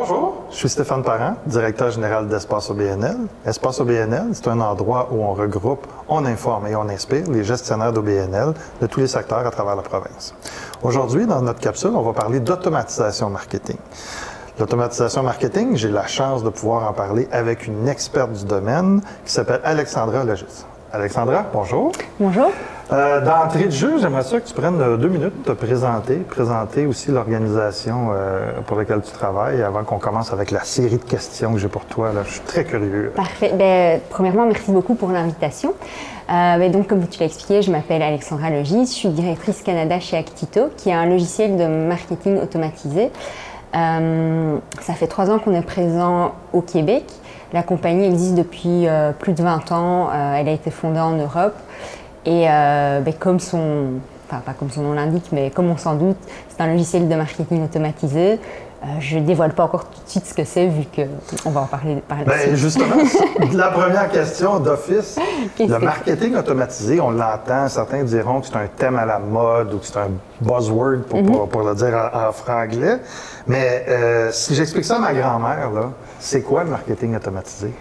Bonjour, je suis Stéphane Parent, directeur général d'Espace OBNL. Espace OBNL, c'est un endroit où on regroupe, on informe et on inspire les gestionnaires d'OBNL de tous les secteurs à travers la province. Aujourd'hui, dans notre capsule, on va parler d'automatisation marketing. L'automatisation marketing, j'ai la chance de pouvoir en parler avec une experte du domaine qui s'appelle Alexandra Logis. Alexandra, bonjour. Bonjour. D'entrée de jeu, j'aimerais ça que tu prennes 2 minutes pour te présenter aussi l'organisation pour laquelle tu travailles avant qu'on commence avec la série de questions que j'ai pour toi. Là. Je suis très curieux. Parfait. Bien, premièrement, merci beaucoup pour l'invitation. Donc, comme tu l'as expliqué, je m'appelle Alexandra Logis, je suis directrice Canada chez Actito, qui est un logiciel de marketing automatisé. Ça fait 3 ans qu'on est présent au Québec. La compagnie existe depuis plus de 20 ans. Elle a été fondée en Europe. Et comme pas comme son nom l'indique, mais comme on s'en doute, c'est un logiciel de marketing automatisé. Je ne dévoile pas encore tout de suite ce que c'est, vu qu'on va en parler par la suite. Justement, la première question d'office, le marketing automatisé, on l'entend, certains diront que c'est un thème à la mode ou que c'est un buzzword pour le dire en franglais. Mais si j'explique ça à ma grand-mère, là, c'est quoi le marketing automatisé?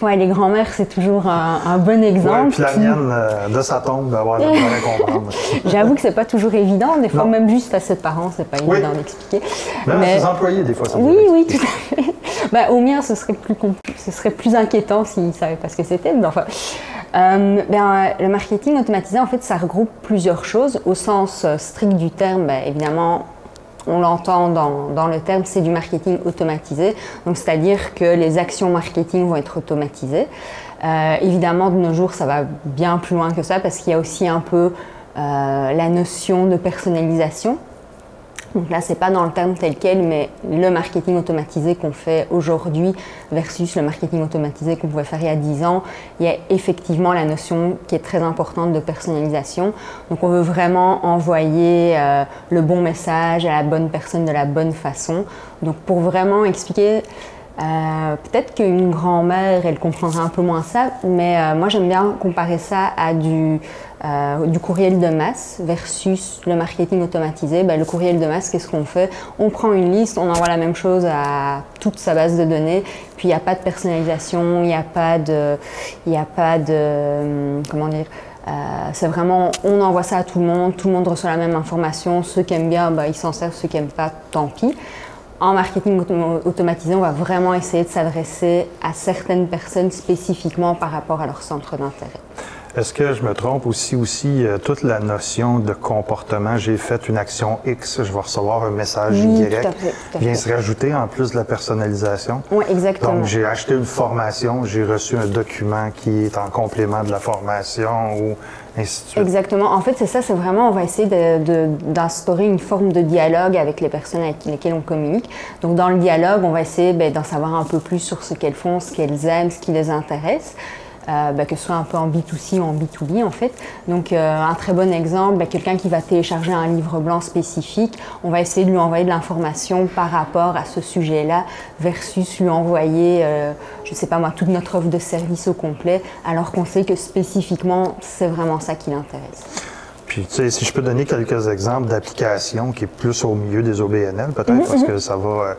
Ouais, les grands-mères, c'est toujours un bon exemple. Ouais, puis la mienne, de sa tombe, va avoir de la comprendre. J'avoue que c'est pas toujours évident. Des fois, même juste face aux parents, c'est pas évident d'expliquer. Mais ses employés, des fois, ça Oui, tout à fait. Au mien, ce serait plus inquiétant s'ils ne savaient pas ce que c'était. Mais enfin, le marketing automatisé, en fait, ça regroupe plusieurs choses. Au sens strict du terme, évidemment, on l'entend dans le terme, c'est du marketing automatisé. Donc, c'est-à-dire que les actions marketing vont être automatisées. Évidemment, de nos jours, ça va bien plus loin que ça parce qu'il y a aussi un peu la notion de personnalisation. Donc là, c'est pas dans le terme tel quel, mais le marketing automatisé qu'on fait aujourd'hui versus le marketing automatisé qu'on pouvait faire il y a 10 ans, il y a effectivement la notion qui est très importante de personnalisation. Donc on veut vraiment envoyer le bon message à la bonne personne de la bonne façon. Donc pour vraiment expliquer, peut-être qu'une grand-mère, elle comprendra un peu moins ça, mais moi j'aime bien comparer ça à du courriel de masse versus le marketing automatisé. Le courriel de masse, qu'est-ce qu'on fait? On prend une liste, on envoie la même chose à toute sa base de données, puis il n'y a pas de personnalisation, il n'y a pas de comment dire, c'est vraiment, on envoie ça à tout le monde reçoit la même information, ceux qui aiment bien, ils s'en servent, ceux qui n'aiment pas, tant pis. En marketing automatisé, on va vraiment essayer de s'adresser à certaines personnes spécifiquement par rapport à leur centre d'intérêt. Est-ce que je me trompe aussi toute la notion de comportement, j'ai fait une action X, je vais recevoir un message Y, tout à fait. vient se rajouter en plus de la personnalisation? Oui, exactement. Donc, j'ai acheté une formation, j'ai reçu un document qui est en complément de la formation ou ainsi de suite. Exactement. En fait, c'est ça, c'est vraiment, on va essayer d'instaurer une forme de dialogue avec les personnes avec lesquelles on communique. Donc, dans le dialogue, on va essayer d'en savoir un peu plus sur ce qu'elles font, ce qu'elles aiment, ce qui les intéresse. Que ce soit un peu en B2C ou en B2B en fait. Donc un très bon exemple, quelqu'un qui va télécharger un livre blanc spécifique, on va essayer de lui envoyer de l'information par rapport à ce sujet-là versus lui envoyer, je ne sais pas moi, toute notre offre de service au complet, alors qu'on sait que spécifiquement, c'est vraiment ça qui l'intéresse. Puis, tu sais, si je peux donner quelques exemples d'applications qui est plus au milieu des OBNL, peut-être, parce que ça va...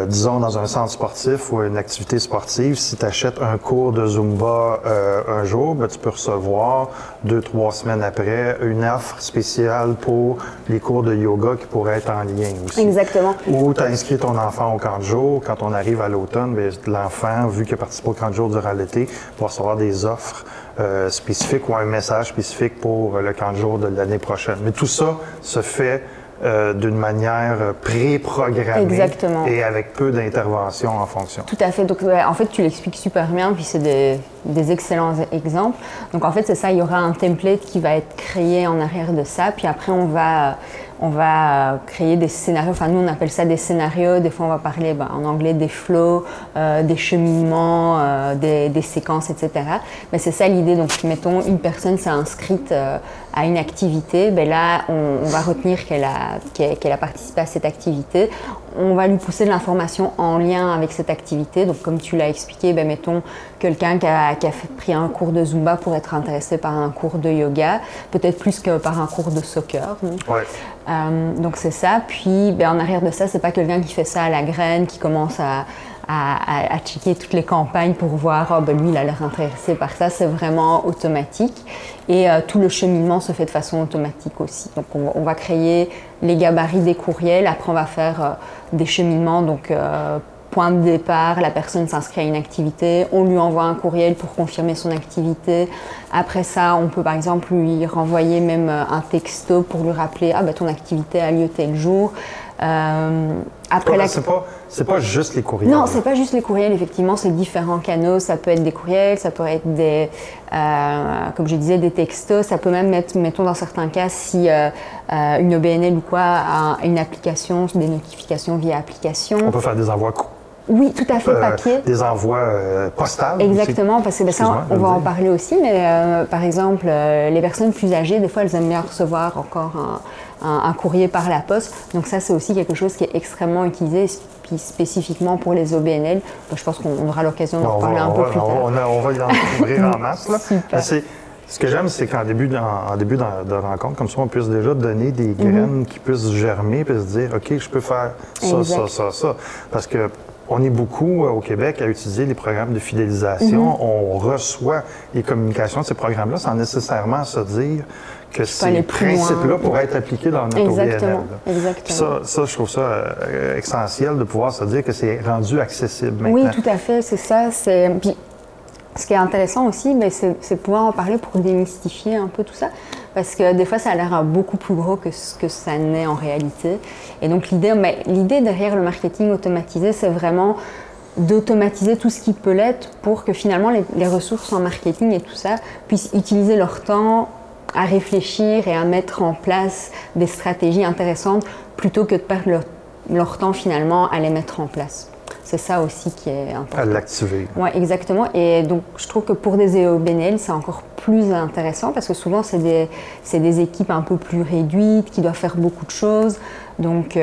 disons, dans un centre sportif ou une activité sportive, si tu achètes un cours de Zumba un jour, tu peux recevoir 2-3 semaines après une offre spéciale pour les cours de yoga qui pourraient être en lien aussi. Exactement. Ou tu as inscrit ton enfant au camp de jour. Quand on arrive à l'automne, l'enfant, vu qu'il a participé au camp de jour durant l'été, va recevoir des offres spécifiques ou un message spécifique pour le camp de jour de l'année prochaine. Mais tout ça se fait d'une manière pré-programmée et avec peu d'intervention en fonction. Tout à fait. Donc, en fait, tu l'expliques super bien, puis c'est des excellents exemples. Donc, en fait, c'est ça, il y aura un template qui va être créé en arrière de ça, puis après, on va créer des scénarios. Enfin, nous, on appelle ça des scénarios. Des fois, on va parler en anglais des flows, des cheminements, des séquences, etc. Mais c'est ça l'idée. Donc, mettons, une personne s'est inscrite à une activité. Là, on va retenir qu'elle a participé à cette activité. on va lui pousser de l'information en lien avec cette activité. Donc, comme tu l'as expliqué, ben, mettons quelqu'un qui a pris un cours de Zumba pour être intéressé par un cours de yoga, peut-être plus que par un cours de soccer. Donc, c'est ça. Puis, ben, en arrière de ça, c'est pas quelqu'un qui fait ça à la graine, qui commence à checker toutes les campagnes pour voir, oh, ben lui, il a l'air intéressé par ça. C'est vraiment automatique. Et tout le cheminement se fait de façon automatique aussi. Donc, on va créer les gabarits des courriels. Après, on va faire des cheminements. Donc, point de départ, la personne s'inscrit à une activité. On lui envoie un courriel pour confirmer son activité. Après ça, on peut par exemple lui renvoyer même un texto pour lui rappeler, ah, ben, ton activité a lieu tel jour. Après c'est pas juste les courriels. Non, c'est pas juste les courriels, effectivement, c'est différents canaux. Ça peut être des courriels, ça peut être des, comme je disais, des textos. Ça peut même être, mettons dans certains cas, si une OBNL ou quoi a une application, des notifications via application. On peut faire des envois. Oui, tout à fait, papier. Des envois postales. Exactement, parce que ben, ça, on va en parler aussi, mais par exemple, les personnes plus âgées, des fois, elles aiment bien recevoir encore un courrier par la poste. Donc ça, c'est aussi quelque chose qui est extrêmement utilisé, puis spécifiquement pour les OBNL. Donc, je pense qu'on aura l'occasion d'en reparler un peu plus tard. On va y en découvrir en masse. Là. Ce que j'aime, c'est qu'en début de rencontre, comme ça, on puisse déjà donner des graines qui puissent germer, puis se dire, OK, je peux faire ça. Parce que on est beaucoup au Québec à utiliser les programmes de fidélisation. On reçoit les communications de ces programmes-là sans nécessairement se dire que ces principes-là pourraient être appliqués dans notre OBNL. Exactement. Ça, je trouve ça essentiel de pouvoir se dire que c'est rendu accessible maintenant. Oui, tout à fait, c'est ça. Puis, ce qui est intéressant aussi, c'est de pouvoir en parler pour démystifier un peu tout ça. Parce que des fois, ça a l'air beaucoup plus gros que ce que ça n'est en réalité. Et donc, l'idée derrière le marketing automatisé, c'est vraiment d'automatiser tout ce qui peut l'être pour que finalement les ressources en marketing et tout ça puissent utiliser leur temps à réfléchir et à mettre en place des stratégies intéressantes plutôt que de perdre leur temps finalement à les mettre en place. C'est ça aussi qui est important. À l'activer. Oui, exactement. Et donc, je trouve que pour des OBNL, c'est encore plus intéressant parce que souvent, c'est des équipes un peu plus réduites qui doivent faire beaucoup de choses. Donc,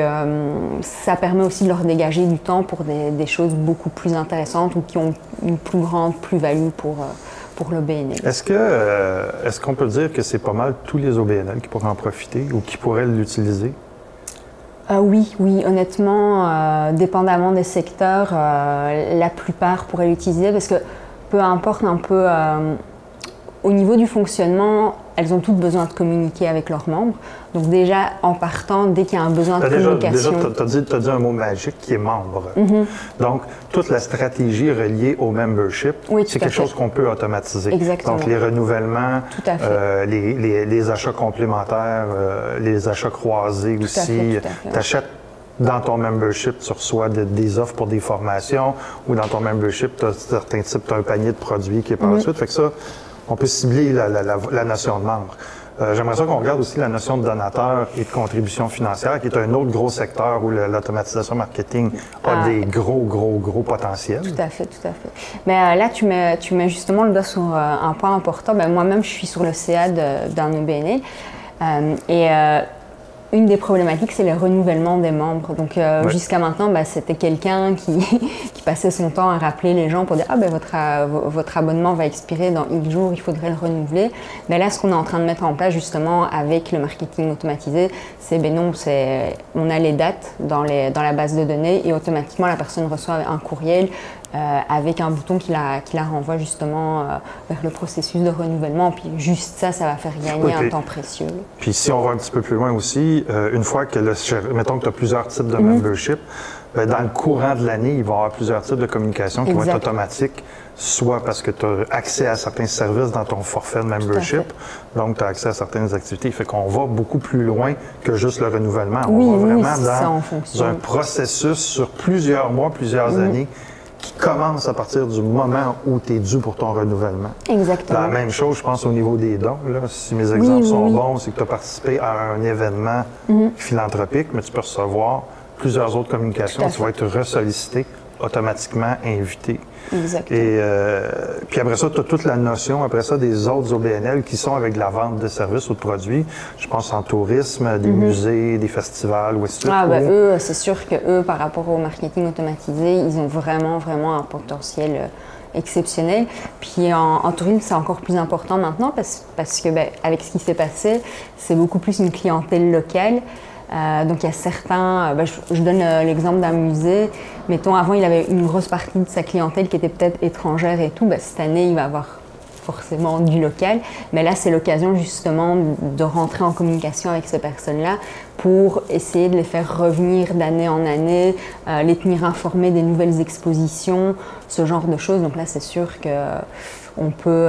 ça permet aussi de leur dégager du temps pour des choses beaucoup plus intéressantes ou qui ont une plus grande plus-value pour l'OBNL. Est-ce qu'on peut dire que c'est pas mal tous les OBNL qui pourraient en profiter ou qui pourraient l'utiliser? Oui, honnêtement, dépendamment des secteurs, la plupart pourraient l'utiliser parce que peu importe un peu au niveau du fonctionnement, elles ont toutes besoin de communiquer avec leurs membres. Donc déjà, en partant, dès qu'il y a un besoin de communication... Déjà, tu as dit un mot magique qui est membre. Donc, toute la stratégie reliée au membership, c'est quelque chose qu'on peut automatiser. Exactement. Donc, les renouvellements, tout à fait. Les achats complémentaires, les achats croisés tout aussi. Tu achètes dans ton membership, tu reçois des offres pour des formations ou dans ton membership, tu as certains types, tu as un panier de produits qui est par la suite. Fait que ça, on peut cibler la notion de membre. J'aimerais ça qu'on regarde aussi la notion de donateur et de contribution financière, qui est un autre gros secteur où l'automatisation marketing a des gros potentiels. Tout à fait. Mais là, tu mets justement le doigt sur un point important. Moi-même, je suis sur le CA d'un OBNL. Une des problématiques, c'est le renouvellement des membres. Donc, jusqu'à maintenant, c'était quelqu'un qui passait son temps à rappeler les gens pour dire « Ah, votre abonnement va expirer dans X jours, il faudrait le renouveler. » Mais là, ce qu'on est en train de mettre en place, justement, avec le marketing automatisé, c'est on a les dates dans la base de données et automatiquement, la personne reçoit un courriel avec un bouton qui la renvoie justement vers le processus de renouvellement. Puis juste ça va faire gagner un temps précieux. Puis si on va un petit peu plus loin aussi, une fois que, mettons que tu as plusieurs types de membership, dans le courant de l'année, il va y avoir plusieurs types de communication qui vont être automatiques, soit parce que tu as accès à certains services dans ton forfait de membership, donc tu as accès à certaines activités. Fait qu'on va beaucoup plus loin que juste le renouvellement. On va vraiment dans un processus sur plusieurs mois, plusieurs années, qui commence à partir du moment où tu es dû pour ton renouvellement. Exactement. La même chose, je pense, au niveau des dons. Là. Si mes exemples sont bons, c'est que tu as participé à un événement philanthropique, mais tu peux recevoir plusieurs autres communications. Tu vas être ressollicité automatiquement invités. Exactement. Et puis après ça, tu as toute la notion, après ça, des autres OBNL qui sont avec la vente de services ou de produits. Je pense en tourisme, des musées, des festivals, ou ainsi de suite. Ah, ben, eux, c'est sûr que eux, par rapport au marketing automatisé, ils ont vraiment un potentiel exceptionnel. Puis en tourisme, c'est encore plus important maintenant parce que, ben, avec ce qui s'est passé, c'est beaucoup plus une clientèle locale. Donc il y a certains, je donne l'exemple d'un musée, mettons avant il avait une grosse partie de sa clientèle qui était peut-être étrangère et tout, cette année il va avoir forcément du local, mais là c'est l'occasion justement de rentrer en communication avec ces personnes-là pour essayer de les faire revenir d'année en année, les tenir informés des nouvelles expositions, ce genre de choses. Donc là c'est sûr que on peut.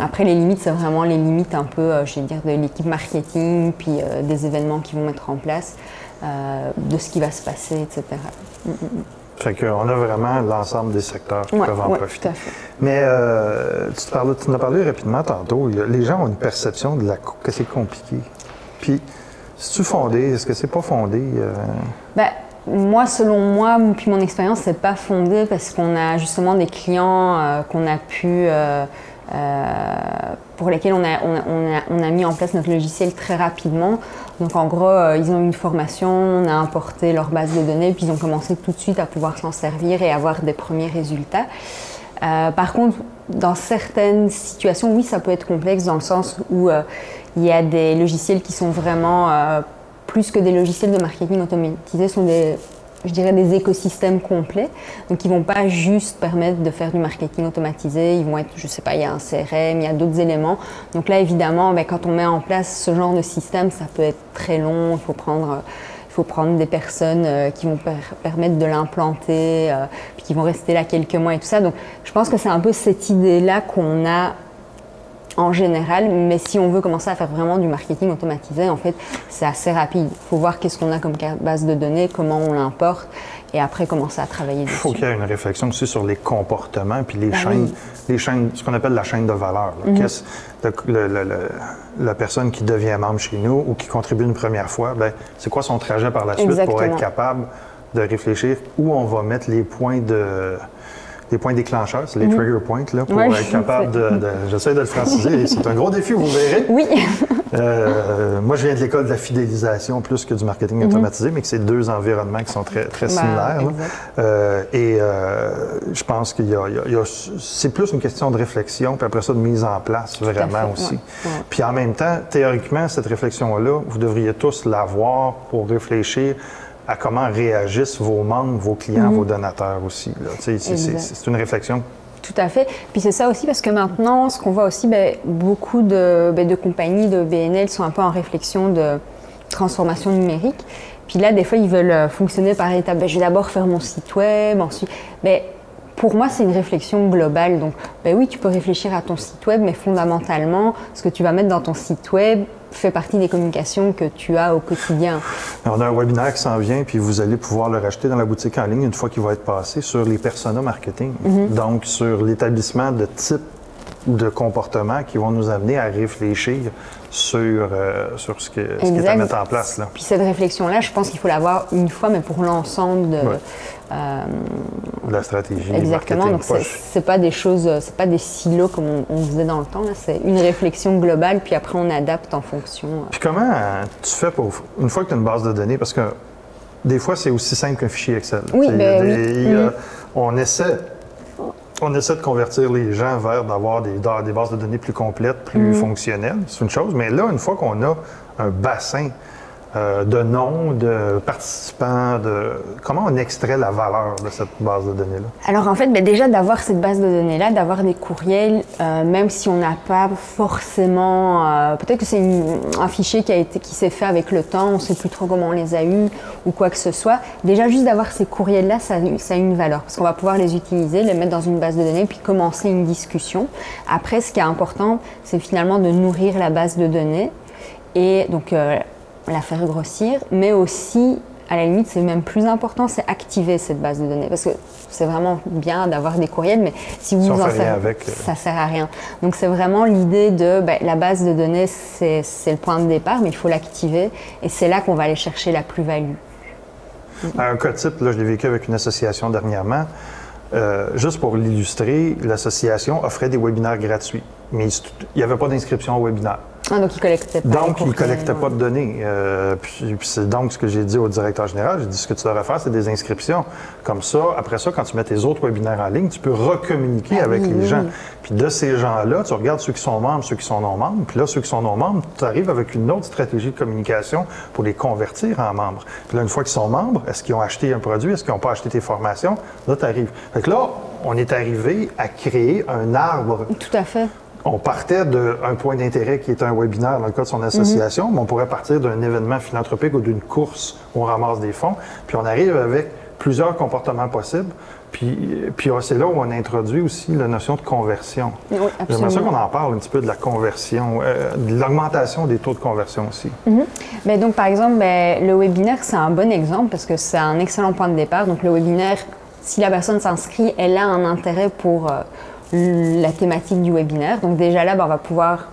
Après, les limites, c'est vraiment les limites un peu, je vais dire, de l'équipe marketing, puis des événements qu'ils vont mettre en place, de ce qui va se passer, etc. Fait qu'on a vraiment l'ensemble des secteurs qui peuvent en profiter. Tout à fait. Mais tu en as parlé rapidement tantôt. Les gens ont une perception que c'est compliqué. Puis, c'est-tu fondé? Est-ce que c'est pas fondé? Moi, selon moi, puis mon expérience, c'est pas fondé parce qu'on a justement des clients qu'on a pu, pour lesquels on a mis en place notre logiciel très rapidement. Donc en gros, ils ont eu une formation, on a importé leur base de données, puis ils ont commencé tout de suite à pouvoir s'en servir et avoir des premiers résultats. Par contre, dans certaines situations, oui, ça peut être complexe dans le sens où il y a des logiciels qui sont vraiment plus que des logiciels de marketing automatisé, sont je dirais des écosystèmes complets. Donc, ils ne vont pas juste permettre de faire du marketing automatisé, ils vont être, je ne sais pas, il y a un CRM, il y a d'autres éléments. Donc là, évidemment, quand on met en place ce genre de système, ça peut être très long, il faut prendre des personnes qui vont permettre de l'implanter, puis qui vont rester là quelques mois et tout ça. Donc, je pense que c'est un peu cette idée-là qu'on a en général, mais si on veut commencer à faire vraiment du marketing automatisé, en fait, c'est assez rapide. Il faut voir qu'est-ce qu'on a comme base de données, comment on l'importe, et après commencer à travailler dessus. Il faut qu'il y ait une réflexion aussi sur les comportements, puis les chaînes, ce qu'on appelle la chaîne de valeur. Qu'est-ce la personne qui devient membre chez nous ou qui contribue une première fois, c'est quoi son trajet par la suite pour être capable de réfléchir où on va mettre les points déclencheurs, c'est les trigger points, là, pour être capable j'essaie de le franciser, c'est un gros défi, vous verrez. Oui. Moi, je viens de l'école de la fidélisation plus que du marketing automatisé, mais que c'est deux environnements qui sont très, très similaires. Je pense c'est plus une question de réflexion, puis après ça, de mise en place, vraiment aussi. Puis en même temps, théoriquement, cette réflexion-là, vous devriez tous l'avoir pour réfléchir à comment réagissent vos membres, vos clients, vos donateurs aussi. C'est une réflexion. Tout à fait. Puis c'est ça aussi parce que maintenant, ce qu'on voit aussi, beaucoup de compagnies de BNL sont un peu en réflexion de transformation numérique. Puis là, des fois, ils veulent fonctionner par étapes. Je vais d'abord faire mon site web, ensuite... pour moi, c'est une réflexion globale. Donc, oui, tu peux réfléchir à ton site web, mais fondamentalement, ce que tu vas mettre dans ton site web fait partie des communications que tu as au quotidien. On a un webinaire qui s'en vient, puis vous allez pouvoir le racheter dans la boutique en ligne une fois qu'il va être passé sur les personas marketing. Donc, sur l'établissement de type de comportements qui vont nous amener à réfléchir sur ce qui est à mettre en place. Là. Puis cette réflexion-là, je pense qu'il faut l'avoir une fois, mais pour l'ensemble de la stratégie. Exactement. Donc c'est pas des choses, c'est pas des silos comme on faisait dans le temps. Là. C'est une réflexion globale, puis après on adapte en fonction. Puis comment tu fais pour une fois que tu as une base de données, parce que des fois c'est aussi simple qu'un fichier Excel. Oui, on essaie de convertir les gens vers d'avoir des bases de données plus complètes, plus fonctionnelles. C'est une chose. Mais là, une fois qu'on a un bassin de noms, de participants, comment on extrait la valeur de cette base de données-là? Alors en fait, déjà d'avoir cette base de données-là, d'avoir des courriels, même si on n'a pas forcément... peut-être que c'est un fichier qui s'est fait avec le temps, on ne sait plus trop comment on les a eus ou quoi que ce soit. Déjà, juste d'avoir ces courriels-là, ça a une valeur parce qu'on va pouvoir les utiliser, les mettre dans une base de données puis commencer une discussion. Après, ce qui est important, c'est finalement de nourrir la base de données et donc... la faire grossir, mais aussi, à la limite, c'est même plus important, c'est activer cette base de données. Parce que c'est vraiment bien d'avoir des courriels, mais si vous en servez, ça ne sert à rien. Donc, c'est vraiment l'idée de la base de données, c'est le point de départ, mais il faut l'activer et c'est là qu'on va aller chercher la plus-value. Un cas type, là, je l'ai vécu avec une association dernièrement. Juste pour l'illustrer, l'association offrait des webinaires gratuits, mais il n'y avait pas d'inscription au webinaire. Ah, donc, ils ne collectaient pas. Donc, ils ne collectaient pas de données. Puis c'est donc ce que j'ai dit au directeur général. J'ai dit, ce que tu devrais faire, c'est des inscriptions. Comme ça, après ça, quand tu mets tes autres webinaires en ligne, tu peux recommuniquer avec les gens. Puis de ces gens-là, tu regardes ceux qui sont membres, ceux qui sont non membres. Puis là, ceux qui sont non membres, tu arrives avec une autre stratégie de communication pour les convertir en membres. Puis là, une fois qu'ils sont membres, est-ce qu'ils ont acheté un produit? Est-ce qu'ils n'ont pas acheté tes formations? Là, tu arrives. Fait que là, on est arrivé à créer un arbre. Tout à fait. On partait d'un point d'intérêt qui est un webinaire dans le cas de son association, mais on pourrait partir d'un événement philanthropique ou d'une course où on ramasse des fonds, puis on arrive avec plusieurs comportements possibles. Puis c'est là où on introduit aussi la notion de conversion. Oui, j'aimerais ça qu'on en parle un petit peu de la conversion, de l'augmentation des taux de conversion aussi. Mais donc, par exemple, le webinaire, c'est un bon exemple parce que c'est un excellent point de départ. Donc, le webinaire, si la personne s'inscrit, elle a un intérêt pour la thématique du webinaire. Donc déjà là, on va pouvoir,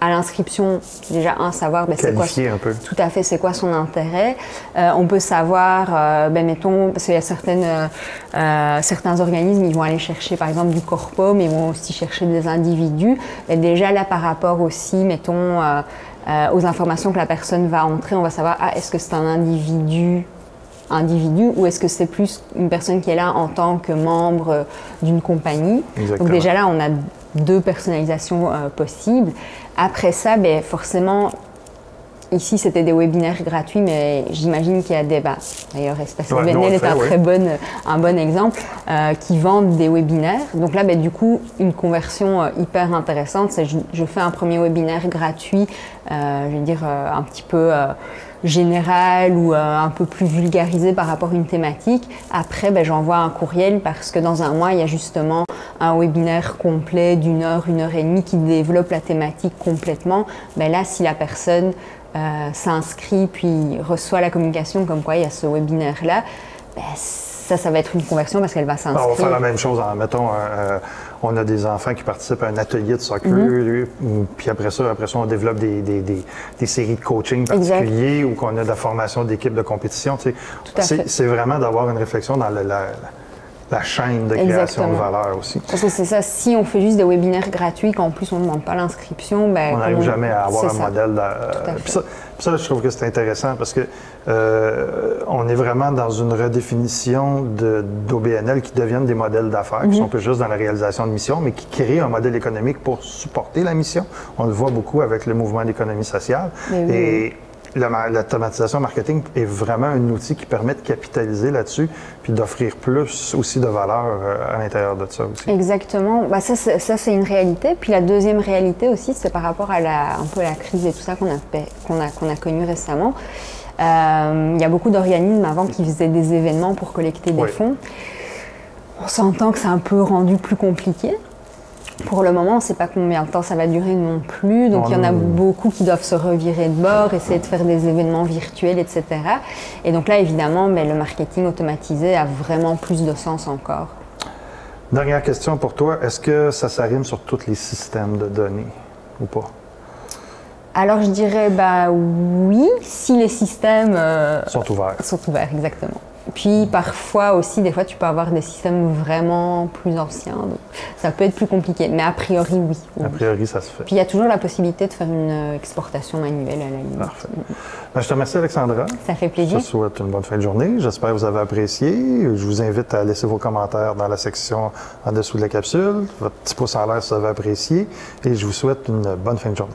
à l'inscription, déjà savoir c'est quoi, un peu. Tout à fait, c'est quoi son intérêt. On peut savoir, mettons, parce qu'il y a certains organismes, ils vont aller chercher par exemple du corpo, mais ils vont aussi chercher des individus. Et déjà là, par rapport aussi, mettons, aux informations que la personne va entrer, on va savoir, est-ce que c'est un individu ou est-ce que c'est plus une personne qui est là en tant que membre d'une compagnie. Exactement. Donc déjà là, on a deux personnalisations possibles. Après ça, forcément, ici c'était des webinaires gratuits, mais j'imagine qu'il y a des... D'ailleurs, Espace BNL est un bon exemple, qui vendent des webinaires. Donc là, du coup, une conversion hyper intéressante, c'est je fais un premier webinaire gratuit, je vais dire un petit peu... général ou un peu plus vulgarisé par rapport à une thématique. Après, j'envoie un courriel parce que dans un mois, il y a justement un webinaire complet d'1 heure, 1 heure et demie qui développe la thématique complètement. Là, si la personne s'inscrit puis reçoit la communication comme quoi il y a ce webinaire-là, ça va être une conversion parce qu'elle va s'inscrire. On va faire la même chose. Mettons, on a des enfants qui participent à un atelier de soccer, puis après ça, on développe des séries de coaching particuliers ou qu'on a de la formation d'équipe de compétition. C'est vraiment d'avoir une réflexion dans la chaîne de création de valeur aussi. Parce que c'est ça, si on fait juste des webinaires gratuits, qu'en plus on ne demande pas l'inscription, on n'arrive jamais à avoir un modèle. Puis ça, je trouve que c'est intéressant parce que on est vraiment dans une redéfinition d'OBNL qui deviennent des modèles d'affaires, qui sont pas juste dans la réalisation de mission, mais qui créent un modèle économique pour supporter la mission. On le voit beaucoup avec le mouvement d'économie sociale. Et l'automatisation marketing est vraiment un outil qui permet de capitaliser là-dessus puis d'offrir plus aussi de valeur à l'intérieur de ça aussi. Exactement. Ça, c'est une réalité. Puis la deuxième réalité aussi, c'est par rapport à un peu la crise et tout ça qu'on a connu récemment. Il y a beaucoup d'organismes avant qui faisaient des événements pour collecter des fonds. On s'entend que c'est un peu rendu plus compliqué. Pour le moment, on ne sait pas combien de temps ça va durer non plus. Donc, il y en a beaucoup qui doivent se revirer de bord, essayer de faire des événements virtuels, etc. Et donc là, évidemment, le marketing automatisé a vraiment plus de sens encore. Dernière question pour toi. Est-ce que ça s'arrime sur tous les systèmes de données ou pas? Alors, je dirais oui, si les systèmes sont ouverts. Sont ouverts, exactement. Puis parfois aussi, des fois, tu peux avoir des systèmes vraiment plus anciens. Donc ça peut être plus compliqué, mais a priori, oui. A priori, ça se fait. Puis il y a toujours la possibilité de faire une exportation manuelle à la limite. Parfait. Je te remercie, Alexandra. Ça fait plaisir. Je te souhaite une bonne fin de journée. J'espère que vous avez apprécié. Je vous invite à laisser vos commentaires dans la section en dessous de la capsule. Votre petit pouce en l'air si vous avez apprécié. Et je vous souhaite une bonne fin de journée.